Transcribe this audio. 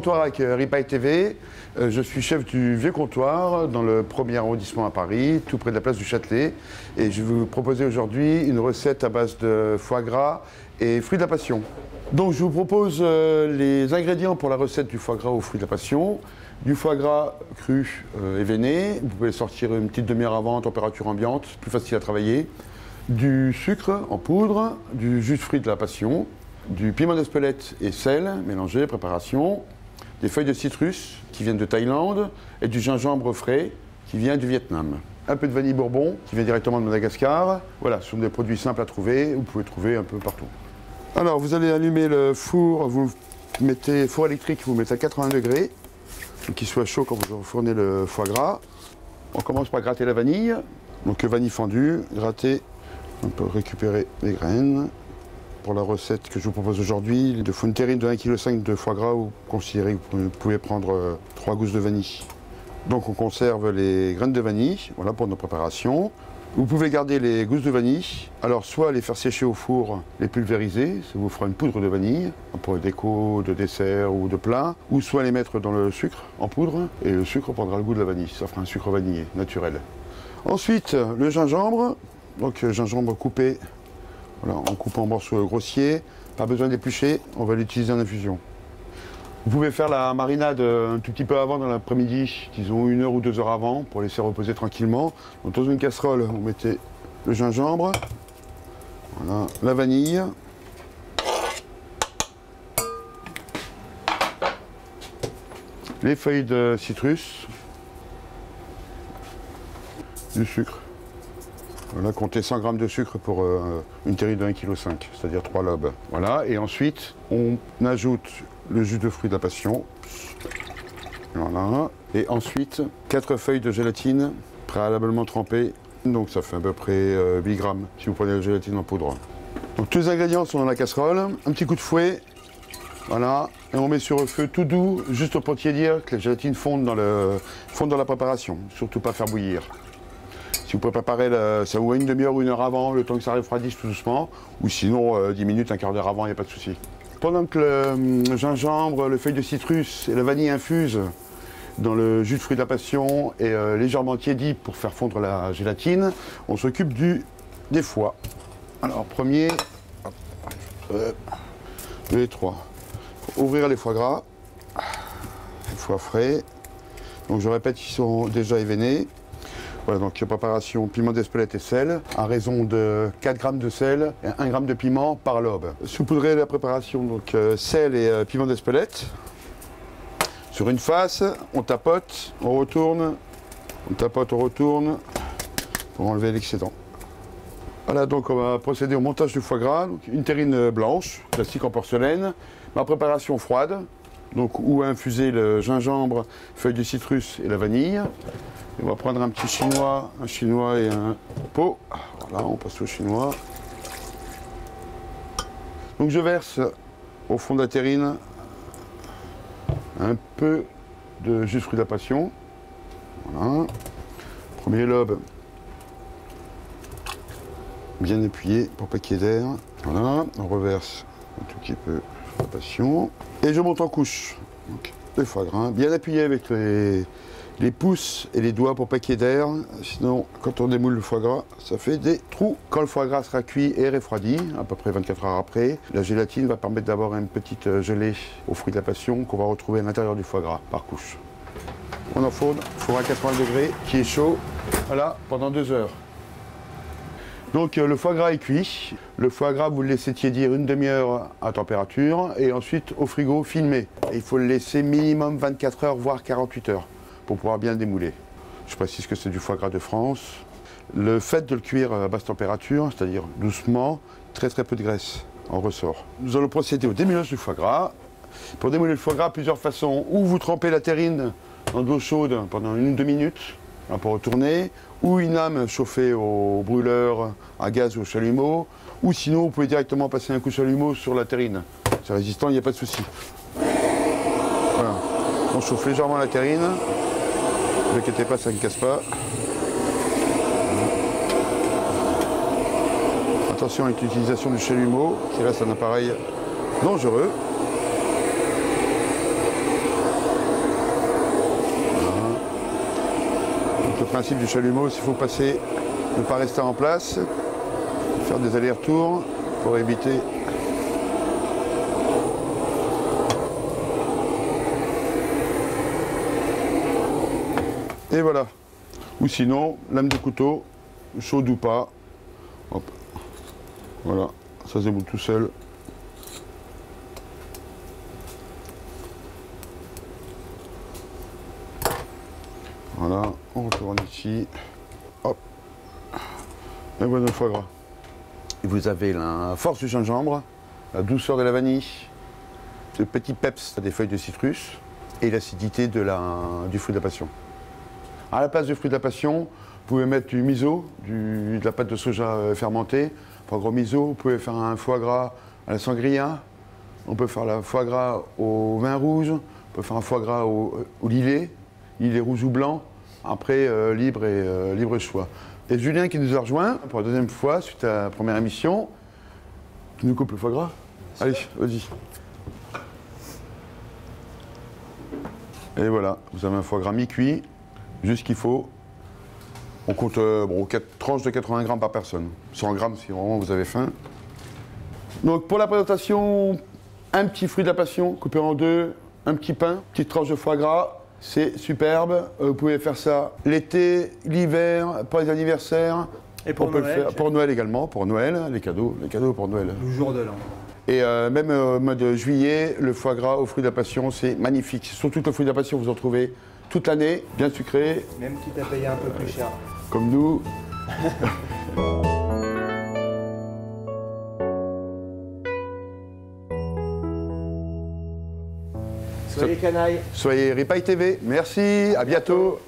comptoir avec Ripaille TV. Je suis chef du Vieux Comptoir dans le 1er arrondissement à Paris, tout près de la place du Châtelet. Et je vais vous proposer aujourd'hui une recette à base de foie gras et fruits de la passion. Donc je vous propose les ingrédients pour la recette du foie gras aux fruits de la passion. Du foie gras cru et veiné, vous pouvez le sortir une petite demi-heure avant à température ambiante, plus facile à travailler. Du sucre en poudre, du jus de fruits de la passion, du piment d'Espelette et sel mélangé, préparation, des feuilles de citrus qui viennent de Thaïlande et du gingembre frais qui vient du Vietnam. Un peu de vanille bourbon qui vient directement de Madagascar. Voilà, ce sont des produits simples à trouver, vous pouvez trouver un peu partout. Alors vous allez allumer le four, vous mettez four électrique, vous mettez à 80 degrés, qu'il soit chaud quand vous fournez le foie gras. On commence par gratter la vanille, donc vanille fondue, gratter, on peut récupérer les graines. Pour la recette que je vous propose aujourd'hui, il faut une terrine de 1,5 kg de foie gras, vous considérez que vous pouvez prendre 3 gousses de vanille. Donc on conserve les graines de vanille, voilà pour nos préparations. Vous pouvez garder les gousses de vanille, alors soit les faire sécher au four, les pulvériser, ça vous fera une poudre de vanille, pour le déco, de dessert ou de plat, ou soit les mettre dans le sucre en poudre, et le sucre prendra le goût de la vanille, ça fera un sucre vanillé, naturel. Ensuite, le gingembre, donc gingembre coupé, voilà, en coupant en morceaux grossiers, pas besoin d'éplucher, on va l'utiliser en infusion. Vous pouvez faire la marinade un tout petit peu avant dans l'après-midi, disons 1 heure ou 2 heures avant, pour laisser reposer tranquillement. Donc dans une casserole, vous mettez le gingembre, voilà, la vanille, les feuilles de citrus, du sucre. Voilà, comptez 100 g de sucre pour une terrine de 1,5 kg, c'est-à-dire 3 lobes. Voilà, et ensuite, on ajoute le jus de fruits de la passion. Voilà. Et ensuite, 4 feuilles de gélatine préalablement trempées. Donc ça fait à peu près 8 g si vous prenez la gélatine en poudre. Donc tous les ingrédients sont dans la casserole. Un petit coup de fouet. Voilà. Et on met sur un feu tout doux, juste pour tiédir, que la gélatine fonde dans la préparation. Surtout pas faire bouillir. Si vous pouvez préparer, ça vous met une demi-heure ou 1 heure avant, le temps que ça refroidisse tout doucement. Ou sinon, 10 minutes, un quart d'heure avant, il n'y a pas de souci. Pendant que le gingembre, le feuille de citrus et la vanille infusent dans le jus de fruits de la passion et légèrement tiédi pour faire fondre la gélatine, on s'occupe des foies. Alors, premier, 2 et 3. Ouvrir les foie gras, les foies frais. Donc, je répète, ils sont déjà événés. Voilà, donc préparation piment d'Espelette et sel, à raison de 4 g de sel et 1 g de piment par lobe. Saupoudrer la préparation, donc sel et piment d'Espelette. Sur une face, on tapote, on retourne, on tapote, on retourne, pour enlever l'excédent. Voilà, donc on va procéder au montage du foie gras. Donc, une terrine blanche, classique en porcelaine. Ma préparation froide, donc où infuser le gingembre, feuilles de citrus et la vanille. On va prendre un petit chinois, et un pot. Voilà, on passe au chinois. Donc je verse au fond de la terrine un peu de jus de fruits de la passion. Voilà. Premier lobe bien appuyé pour pas qu'il y ait d'air. Voilà, on reverse un tout petit peu de la passion. Et je monte en couche. Donc, le foie gras, bien appuyé avec les pouces et les doigts pour pas qu'il y ait d'air, sinon quand on démoule le foie gras, ça fait des trous. Quand le foie gras sera cuit et refroidi, à peu près 24 heures après, la gélatine va permettre d'avoir une petite gelée aux fruits de la passion qu'on va retrouver à l'intérieur du foie gras, par couche. On enfourne, four à 80 degrés, qui est chaud, voilà, pendant 2 heures. Donc le foie gras est cuit. Le foie gras, vous le laissez tiédir une demi-heure à température et ensuite au frigo filmé. Et il faut le laisser minimum 24 heures, voire 48 heures. Pour pouvoir bien le démouler. Je précise que c'est du foie gras de France. Le fait de le cuire à basse température, c'est-à-dire doucement, très peu de graisse en ressort. Nous allons procéder au démoulage du foie gras. Pour démouler le foie gras, plusieurs façons. Ou vous trempez la terrine dans de l'eau chaude pendant 1 ou 2 minutes, pour retourner, ou une âme chauffée au brûleur à gaz ou au chalumeau, ou sinon vous pouvez directement passer un coup de chalumeau sur la terrine. C'est résistant, il n'y a pas de souci. Voilà. On chauffe légèrement la terrine. Ne vous inquiétez pas, ça ne casse pas. Attention avec l'utilisation du chalumeau, qui reste un appareil dangereux. principe du chalumeau, il faut passer, ne pas rester en place, faire des allers-retours pour éviter. Et voilà. Ou sinon, lame de couteau, chaude ou pas. Hop. Voilà, ça s'éboule tout seul. Voilà, on retourne ici. Hop. Et voilà le foie gras. Et vous avez la force du gingembre, la douceur de la vanille, le petit peps des feuilles de citrus et l'acidité du fruit de la passion. À la place du fruit de la passion, vous pouvez mettre du miso, de la pâte de soja fermentée, foie gras miso. Vous pouvez faire un foie gras à la sangria. On peut faire le foie gras au vin rouge. On peut faire un foie gras au lilet rouge ou blanc. Après, libre choix. Et Julien qui nous a rejoint pour la deuxième fois, suite à la première émission. Tu nous coupes le foie gras? Allez, vas-y. Et voilà, vous avez un foie gras mi-cuit. Juste ce qu'il faut. On compte 4 tranches de 80 grammes par personne. 100 grammes si vraiment vous avez faim. Donc pour la présentation, un petit fruit de la passion coupé en deux, un petit pain, petite tranche de foie gras. C'est superbe. Vous pouvez faire ça l'été, l'hiver, pour les anniversaires. Et pour Noël. Noël. Le faire pour Noël également, pour Noël, les cadeaux pour Noël. Le jour de l'an. Et même au mois de juillet, le foie gras au fruit de la passion, c'est magnifique. Surtout que le fruit de la passion, vous en trouvez toute l'année, bien sucré. Même quitte à payer un peu plus cher. Comme nous. Soyez canailles. Soyez Ripaille TV. Merci, à bientôt.